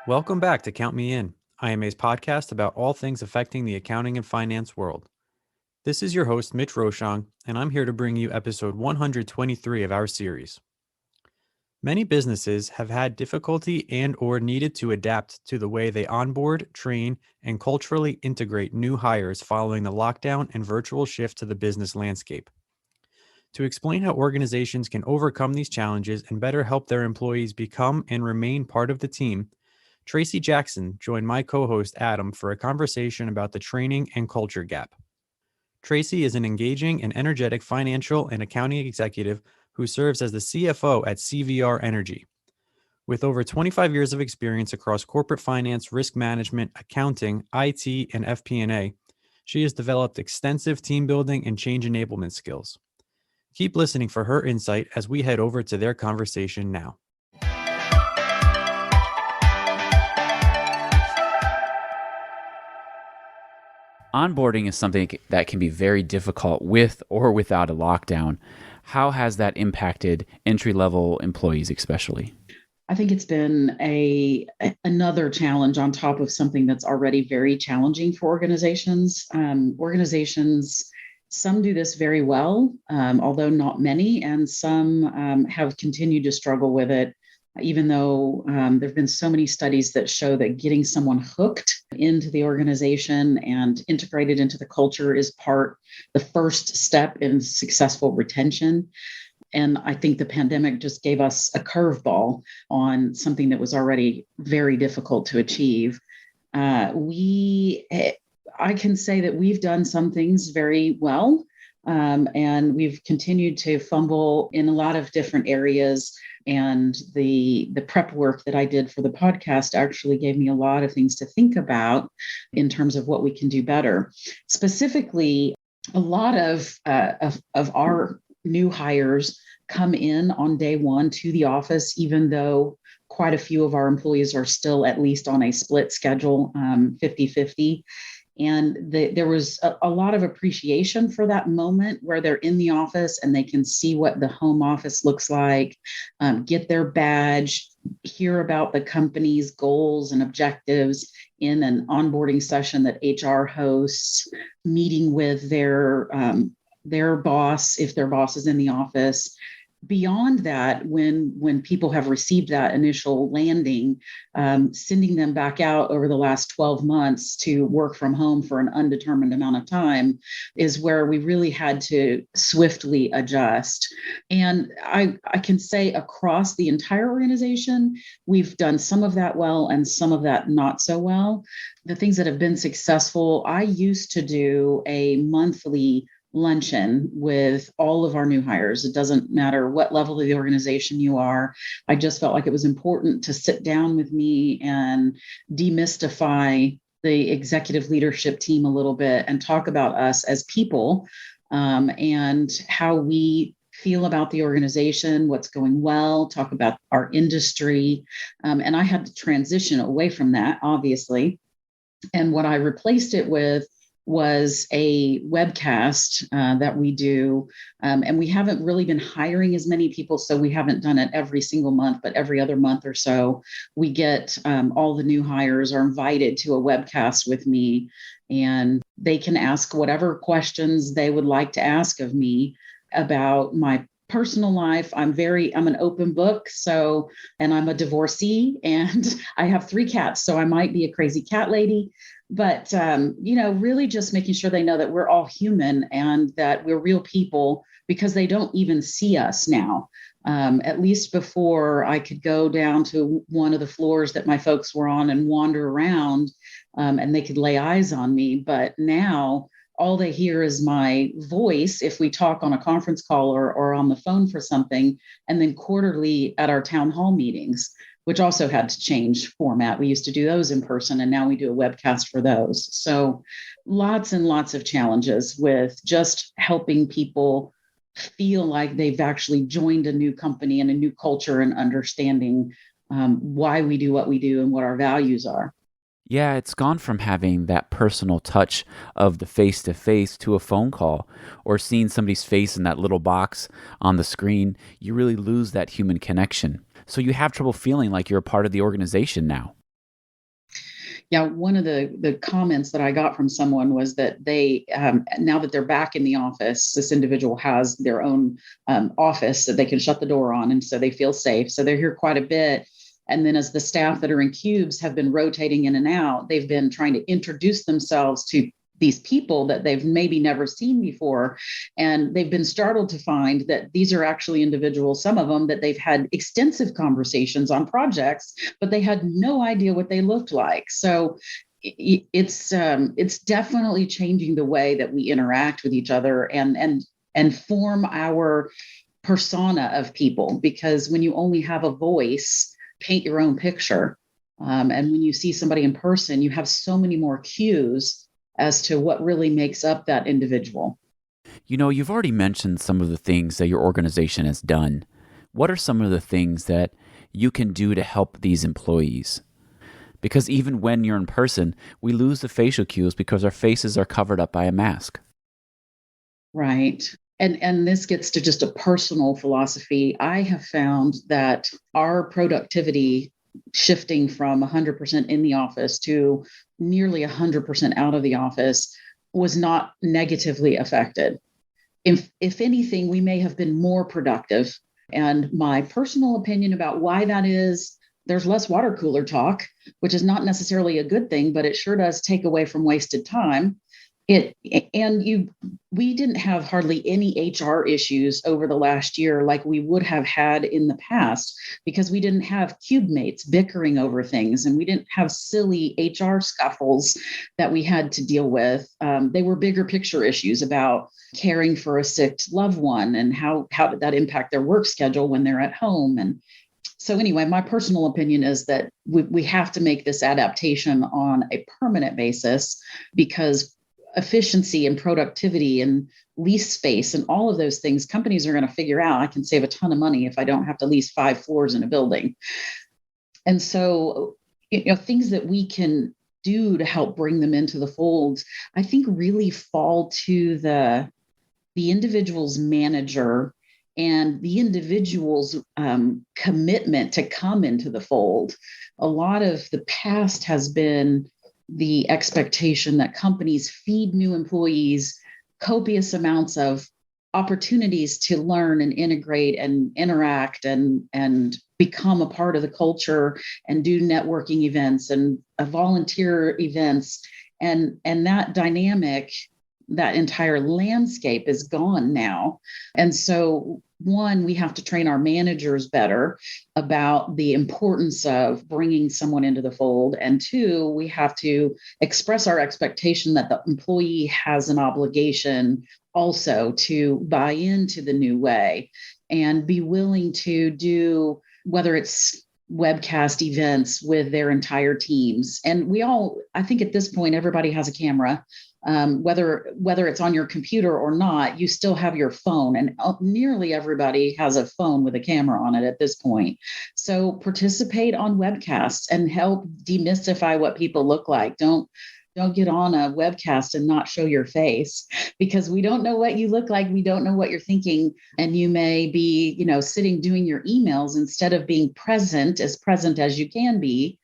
Welcome back to Count Me In, IMA's podcast about all things affecting the accounting and finance world. This is your host, Mitch Rochong, and I'm here to bring you episode 123 of our series. Many businesses have had difficulty and or needed to adapt to the way they onboard, train, and culturally integrate new hires following the lockdown and virtual shift to the business landscape. To explain how organizations can overcome these challenges and better help their employees become and remain part of the team, Tracy Jackson joined my co host Adam for a conversation about the training and culture gap. Tracy is an engaging and energetic financial and accounting executive who serves as the CFO at CVR Energy. With over 25 years of experience across corporate finance, risk management, accounting, IT, and FP&A, she has developed extensive team building and change enablement skills. Keep listening for her insight as we head over to their conversation now. Onboarding is something that can be very difficult with or without a lockdown. How has that impacted entry-level employees especially? I think it's been another challenge on top of something that's already very challenging for organizations. Some do this very well, although not many, and some have continued to struggle with it, even though there have been so many studies that show that getting someone hooked into the organization and integrated into the culture is the first step in successful retention. And I think the pandemic just gave us a curveball on something that was already very difficult to achieve. I can say that we've done some things very well, and we've continued to fumble in a lot of different areas. And the prep work that I did for the podcast actually gave me a lot of things to think about in terms of what we can do better. Specifically, a lot of our new hires come in on day one to the office, even though quite a few of our employees are still at least on a split schedule, 50-50. And there was a lot of appreciation for that moment where they're in the office and they can see what the home office looks like, get their badge, hear about the company's goals and objectives in an onboarding session that HR hosts, meeting with their boss, if their boss is in the office. Beyond that, when people have received that initial landing, sending them back out over the last 12 months to work from home for an undetermined amount of time is where we really had to swiftly adjust. And I can say across the entire organization, we've done some of that well and some of that not so well. The things that have been successful, I used to do a monthly luncheon with all of our new hires. It doesn't matter what level of the organization you are. I just felt like it was important to sit down with me and demystify the executive leadership team a little bit and talk about us as people, and how we feel about the organization, what's going well, talk about our industry. And I had to transition away from that, obviously. And what I replaced it with was a webcast that we do. And we haven't really been hiring as many people, so we haven't done it every single month, but every other month or so, we get all the new hires are invited to a webcast with me, and they can ask whatever questions they would like to ask of me about my personal life. I'm an open book. And I'm a divorcee and I have 3 cats. So I might be a crazy cat lady, but, really just making sure they know that we're all human and that we're real people, because they don't even see us now. At least before, I could go down to one of the floors that my folks were on and wander around, and they could lay eyes on me. But now all they hear is my voice if we talk on a conference call or on the phone for something, and then quarterly at our town hall meetings, which also had to change format. We used to do those in person, and now we do a webcast for those. So lots and lots of challenges with just helping people feel like they've actually joined a new company and a new culture, and understanding why we do what we do and what our values are. Yeah, it's gone from having that personal touch of the face-to-face to a phone call or seeing somebody's face in that little box on the screen. You really lose that human connection. So you have trouble feeling like you're a part of the organization now. Yeah, one of the comments that I got from someone was that they now that they're back in the office, this individual has their own office that they can shut the door on, and so they feel safe. So they're here quite a bit. And then as the staff that are in cubes have been rotating in and out, they've been trying to introduce themselves to these people that they've maybe never seen before. And they've been startled to find that these are actually individuals, some of them that they've had extensive conversations on projects, but they had no idea what they looked like. So it's definitely changing the way that we interact with each other and form our persona of people, because when you only have a voice, paint your own picture. And when you see somebody in person, you have so many more cues as to what really makes up that individual. You've already mentioned some of the things that your organization has done. What are some of the things that you can do to help these employees? Because even when you're in person, we lose the facial cues because our faces are covered up by a mask. Right. And this gets to just a personal philosophy. I have found that our productivity shifting from 100% in the office to nearly 100% out of the office was not negatively affected. If anything, we may have been more productive. And my personal opinion about why that is, there's less water cooler talk, which is not necessarily a good thing, but it sure does take away from wasted time. We didn't have hardly any HR issues over the last year like we would have had in the past, because we didn't have cube mates bickering over things, and we didn't have silly HR scuffles that we had to deal with. They were bigger picture issues about caring for a sick loved one and how did that impact their work schedule when they're at home. And so anyway, my personal opinion is that we have to make this adaptation on a permanent basis, because efficiency and productivity and lease space and all of those things, companies are going to figure out I can save a ton of money if I don't have to lease 5 floors in a building. And so, things that we can do to help bring them into the fold, I think really fall to the individual's manager and the individual's commitment to come into the fold. A lot of the past has been the expectation that companies feed new employees copious amounts of opportunities to learn and integrate and interact and become a part of the culture and do networking events and volunteer events. And that dynamic, that entire landscape is gone now. And so one, we have to train our managers better about the importance of bringing someone into the fold. And two, we have to express our expectation that the employee has an obligation also to buy into the new way and be willing to do, whether it's webcast events with their entire teams. And I think at this point, everybody has a camera. Whether it's on your computer or not, you still have your phone, and nearly everybody has a phone with a camera on it at this point. So participate on webcasts and help demystify what people look like. Don't get on a webcast and not show your face, because we don't know what you look like. We don't know what you're thinking. And you may be, sitting doing your emails instead of being present as you can be,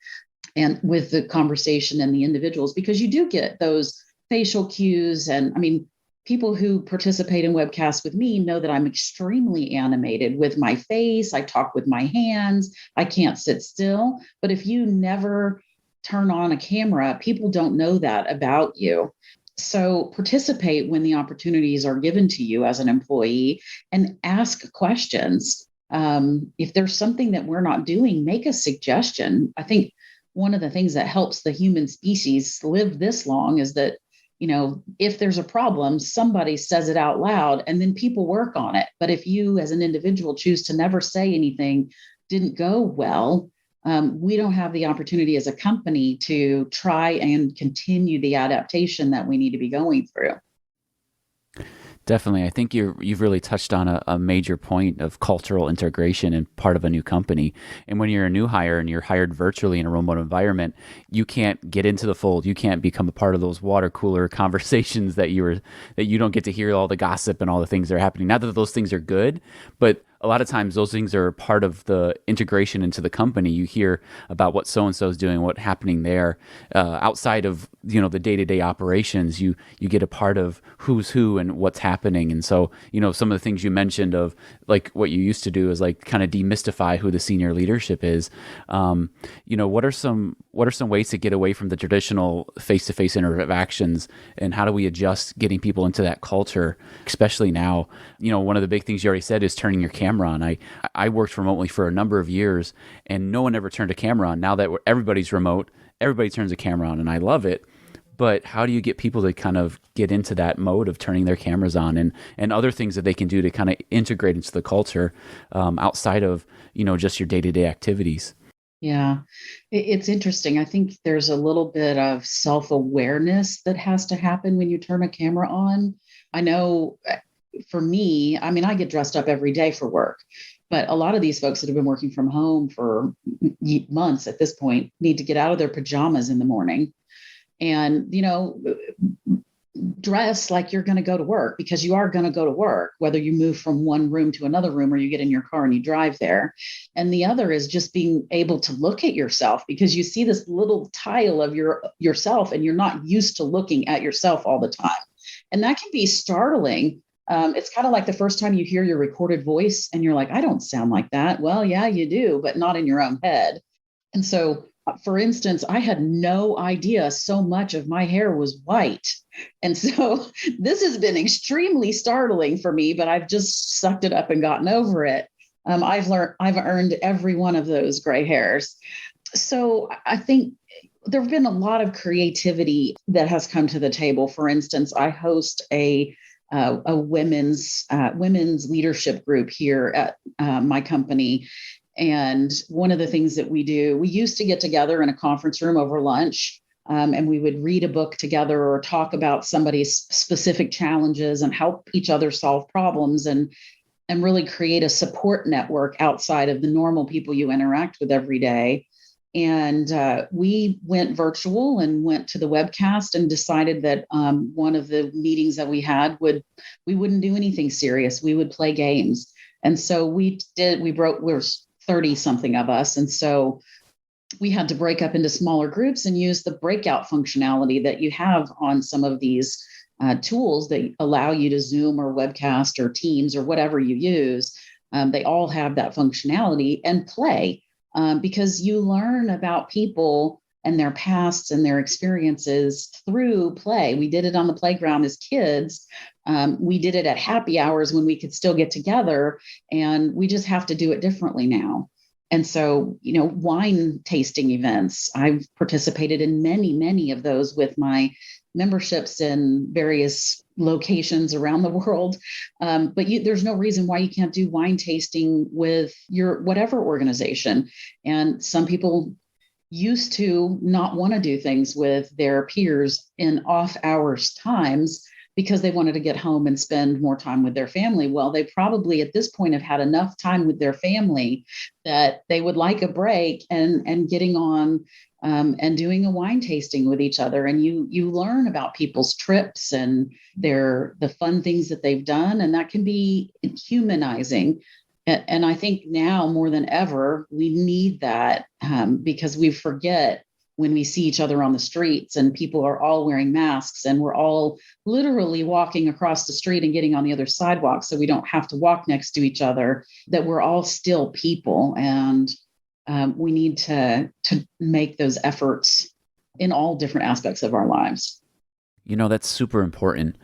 and with the conversation and the individuals, because you do get those facial cues. And I mean, people who participate in webcasts with me know that I'm extremely animated with my face. I talk with my hands. I can't sit still. But if you never turn on a camera, people don't know that about you. So participate when the opportunities are given to you as an employee and ask questions. If there's something that we're not doing, make a suggestion. I think one of the things that helps the human species live this long is that, if there's a problem, somebody says it out loud and then people work on it. But if you as an individual choose to never say anything didn't go well, we don't have the opportunity as a company to try and continue the adaptation that we need to be going through. Definitely. I think you've really touched on a major point of cultural integration and part of a new company. And when you're a new hire and you're hired virtually in a remote environment, you can't get into the fold. You can't become a part of those water cooler conversations that you don't get to hear all the gossip and all the things that are happening. Not that those things are good, but a lot of times those things are part of the integration into the company. You hear about what so-and-so is doing, what's happening there. Outside of, the day-to-day operations, you get a part of who's who and what's happening. And so, some of the things you mentioned of like what you used to do is like kind of demystify who the senior leadership is. What are some ways to get away from the traditional face-to-face interactions, and how do we adjust getting people into that culture, especially now? One of the big things you already said is turning your camera on. I worked remotely for a number of years, and no one ever turned a camera on. Now that everybody's remote, everybody turns a camera on, and I love it. But how do you get people to kind of get into that mode of turning their cameras on, and other things that they can do to kind of integrate into the culture, outside of, just your day-to-day activities? Yeah, it's interesting. I think there's a little bit of self-awareness that has to happen when you turn a camera on. I know for me, I mean, I get dressed up every day for work, but a lot of these folks that have been working from home for months at this point need to get out of their pajamas in the morning and, dress like you're going to go to work, because you are going to go to work, whether you move from one room to another room or you get in your car and you drive there. And the other is just being able to look at yourself, because you see this little tile of yourself and you're not used to looking at yourself all the time. And that can be startling. It's kind of like the first time you hear your recorded voice and you're like, I don't sound like that. Well, yeah, you do, but not in your own head. And so, for instance, I had no idea so much of my hair was white. And so this has been extremely startling for me, but I've just sucked it up and gotten over it. I've earned every one of those gray hairs. So I think there have been a lot of creativity that has come to the table. For instance, I host a women's leadership group here at my company. And one of the things that we do, we used to get together in a conference room over lunch, and we would read a book together or talk about somebody's specific challenges and help each other solve problems, and really create a support network outside of the normal people you interact with every day. And we went virtual and went to the webcast and decided that one of the meetings that we we wouldn't do anything serious. We would play games. And so we were 30 something of us. And so we had to break up into smaller groups and use the breakout functionality that you have on some of these tools that allow you to Zoom or webcast or Teams or whatever you use. They all have that functionality, and play, because you learn about people and their pasts and their experiences through play. We did it on the playground as kids. We did it at happy hours when we could still get together, and we just have to do it differently now. And so, wine tasting events, I've participated in many, many of those with my memberships in various locations around the world. But there's no reason why you can't do wine tasting with your whatever organization. And some people used to not want to do things with their peers in off hours times because they wanted to get home and spend more time with their family. Well, they probably at this point have had enough time with their family that they would like a break, and getting on and doing a wine tasting with each other. And you learn about people's trips and the fun things that they've done. And that can be humanizing. And I think now more than ever, we need that, because we forget when we see each other on the streets and people are all wearing masks and we're all literally walking across the street and getting on the other sidewalk so we don't have to walk next to each other, that we're all still people. And we need to make those efforts in all different aspects of our lives. That's super important.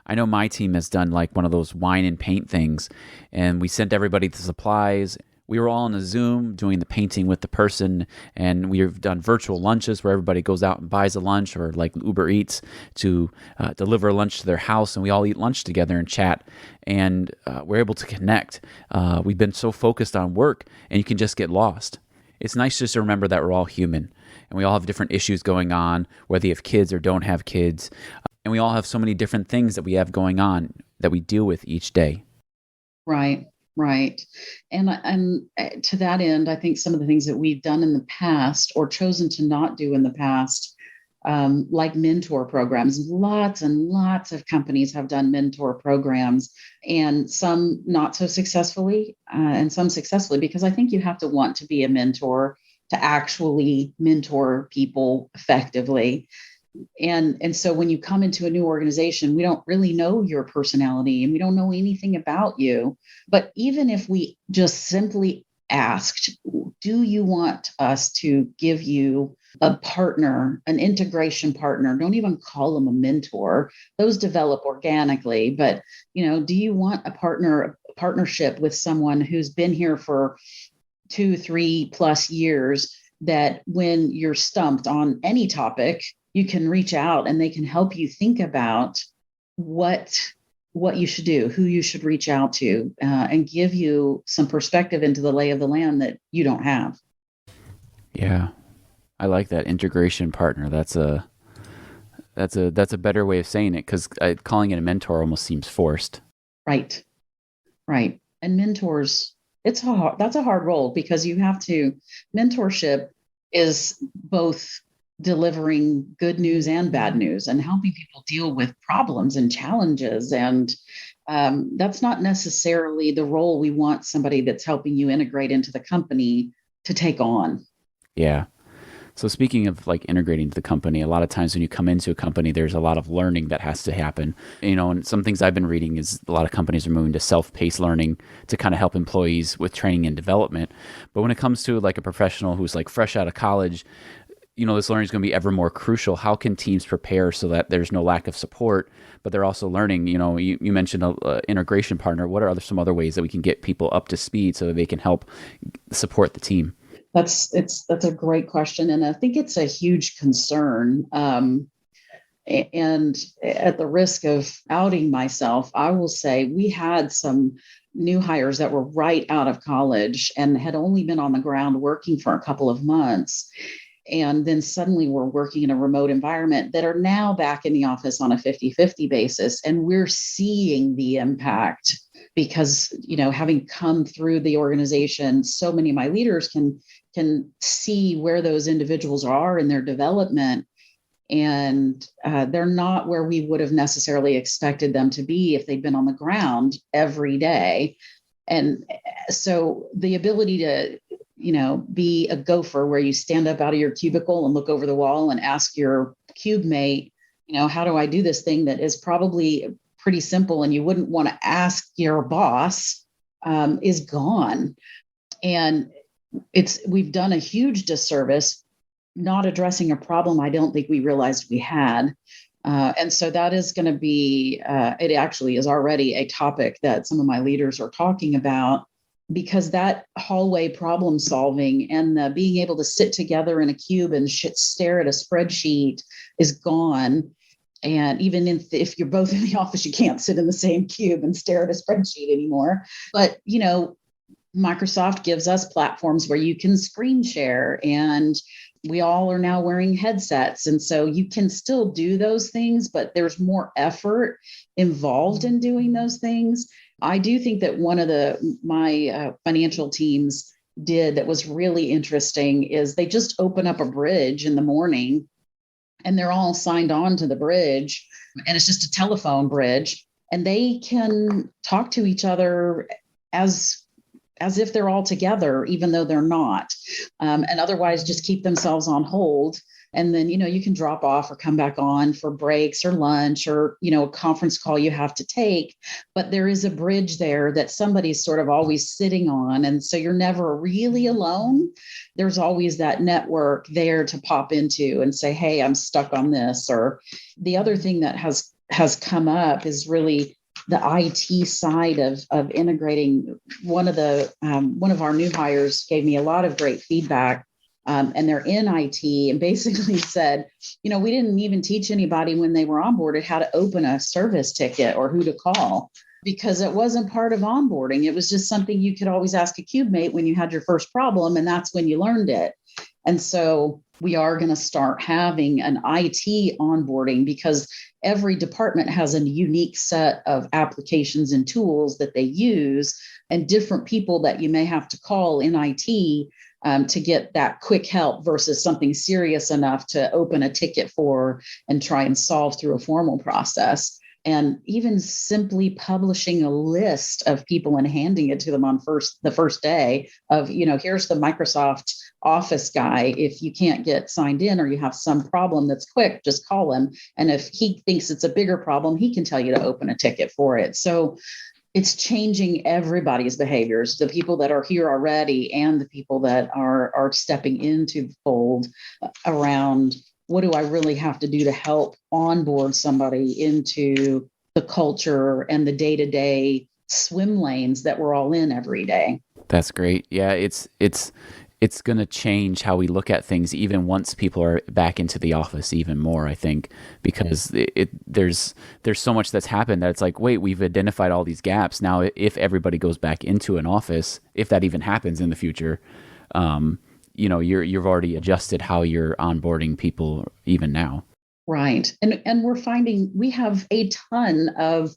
I know my team has done like one of those wine and paint things, and we sent everybody the supplies. We were all on a Zoom doing the painting with the person, and we've done virtual lunches where everybody goes out and buys a lunch, or like Uber Eats to deliver a lunch to their house, and we all eat lunch together and chat, and we're able to connect. We've been so focused on work, and you can just get lost. It's nice just to remember that we're all human, and we all have different issues going on, whether you have kids or don't have kids. And we all have so many different things that we have going on that we deal with each day. Right. And to that end, I think some of the things that we've done in the past or chosen to not do in the past like mentor programs. Lots and lots of companies have done mentor programs, and some not so successfully, and some successfully, because I think you have to want to be a mentor to actually mentor people effectively. And so when you come into a new organization, we don't really know your personality and we don't know anything about you. But even if we just simply asked, do you want us to give you a partner, an integration partner? Don't even call them a mentor. Those develop organically. But, do you want a partnership with someone who's been here for 2, 3+ years, that when you're stumped on any topic, you can reach out and they can help you think about what you should do, who you should reach out to, and give you some perspective into the lay of the land that you don't have. Yeah, I like that integration partner. That's a better way of saying it, because calling it a mentor almost seems forced. Right. And mentors, that's a hard role, because mentorship is both delivering good news and bad news and helping people deal with problems and challenges. And that's not necessarily the role we want somebody that's helping you integrate into the company to take on. Yeah. So speaking of like integrating to the company, a lot of times when you come into a company, there's a lot of learning that has to happen. And some things I've been reading is a lot of companies are moving to self-paced learning to kind of help employees with training and development. But when it comes to like a professional who's like fresh out of college, this learning is going to be ever more crucial. How can teams prepare so that there's no lack of support, but they're also learning? You mentioned an integration partner. What are some other ways that we can get people up to speed so that they can help support the team? That's a great question, and I think it's a huge concern. And at the risk of outing myself, I will say we had some new hires that were right out of college and had only been on the ground working for a couple of months. And then suddenly we're working in a remote environment that are now back in the office on a 50-50 basis. And we're seeing the impact because, having come through the organization, so many of my leaders can see where those individuals are in their development. And they're not where we would have necessarily expected them to be if they'd been on the ground every day. And so the ability to be a gopher where you stand up out of your cubicle and look over the wall and ask your cube mate, how do I do this thing that is probably pretty simple and you wouldn't want to ask your boss, is gone. And we've done a huge disservice not addressing a problem I don't think we realized we had. And so that is going to be, it actually is already a topic that some of my leaders are talking about, because that hallway problem solving and being able to sit together in a cube and stare at a spreadsheet is gone. And even if you're both in the office, you can't sit in the same cube and stare at a spreadsheet anymore. But, Microsoft gives us platforms where you can screen share, and we all are now wearing headsets. And so you can still do those things, but there's more effort involved in doing those things. I do think that one of my financial teams did that was really interesting is they just open up a bridge in the morning and they're all signed on to the bridge, and it's just a telephone bridge, and they can talk to each other as if they're all together, even though they're not, and otherwise just keep themselves on hold. And then, you can drop off or come back on for breaks or lunch or, a conference call you have to take. But there is a bridge there that somebody's sort of always sitting on. And so you're never really alone. There's always that network there to pop into and say, hey, I'm stuck on this. Or the other thing that has come up is really the IT side of integrating. One of our new hires gave me a lot of great feedback, and they're in IT, and basically said, we didn't even teach anybody when they were onboarded how to open a service ticket or who to call, because it wasn't part of onboarding. It was just something you could always ask a cube mate when you had your first problem, and that's when you learned it. And so we are going to start having an IT onboarding, because every department has a unique set of applications and tools that they use, and different people that you may have to call in IT to get that quick help versus something serious enough to open a ticket for and try and solve through a formal process. And even simply publishing a list of people and handing it to them on the first day of, here's the Microsoft Office guy. If you can't get signed in or you have some problem that's quick, just call him. And if he thinks it's a bigger problem, he can tell you to open a ticket for it. So it's changing everybody's behaviors, the people that are here already and the people that are stepping into the fold, around what do I really have to do to help onboard somebody into the culture and the day-to-day swim lanes that we're all in every day. That's great. Yeah, it's going to change how we look at things even once people are back into the office even more, I think, because there's so much that's happened that it's like, wait, we've identified all these gaps. Now, if everybody goes back into an office, if that even happens in the future, you've already adjusted how you're onboarding people even now. Right. And we're finding we have a ton of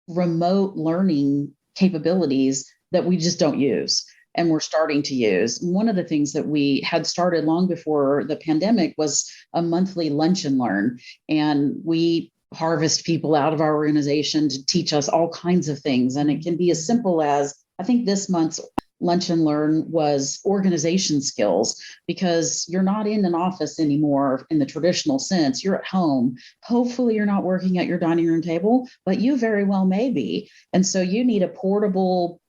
remote learning capabilities that we just don't use. And we're starting to use. One of the things that we had started long before the pandemic was a monthly lunch and learn. And we harvest people out of our organization to teach us all kinds of things. And it can be as simple as, I think this month's lunch and learn was organization skills, because you're not in an office anymore in the traditional sense. You're at home. Hopefully you're not working at your dining room table, but you very well may be. And so you need a portable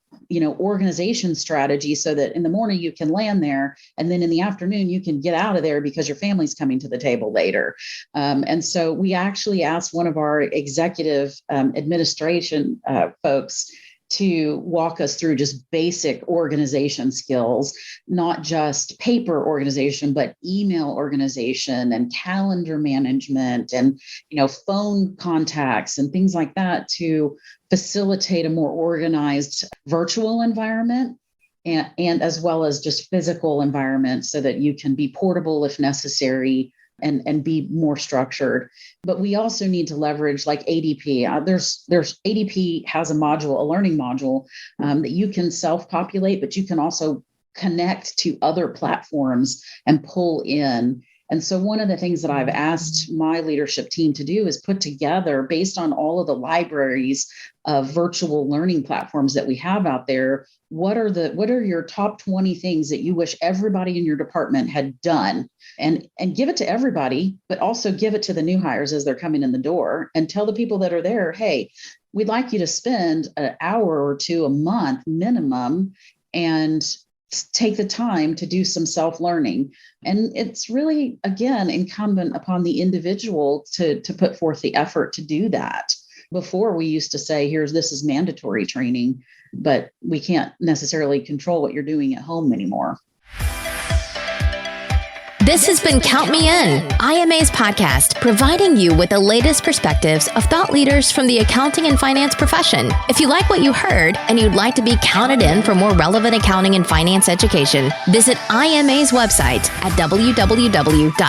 organization strategy so that in the morning you can land there, and then in the afternoon you can get out of there because your family's coming to the table later. And so we actually asked one of our executive administration folks to walk us through just basic organization skills, not just paper organization, but email organization and calendar management and, phone contacts and things like that, to facilitate a more organized virtual environment and as well as just physical environment, so that you can be portable if necessary and be more structured. But we also need to leverage like ADP. There's ADP has a learning module that you can self-populate, but you can also connect to other platforms and pull in. And so one of the things that I've asked my leadership team to do is put together, based on all of the libraries of virtual learning platforms that we have out there, what are your top 20 things that you wish everybody in your department had done, and give it to everybody, but also give it to the new hires as they're coming in the door, and tell the people that are there, hey, we'd like you to spend an hour or two a month minimum and take the time to do some self-learning. And it's really, again, incumbent upon the individual to put forth the effort to do that. Before, we used to say, this is mandatory training, but we can't necessarily control what you're doing at home anymore. This has been Count Me In, IMA's podcast, providing you with the latest perspectives of thought leaders from the accounting and finance profession. If you like what you heard and you'd like to be counted in for more relevant accounting and finance education, visit IMA's website at www.imanet.org.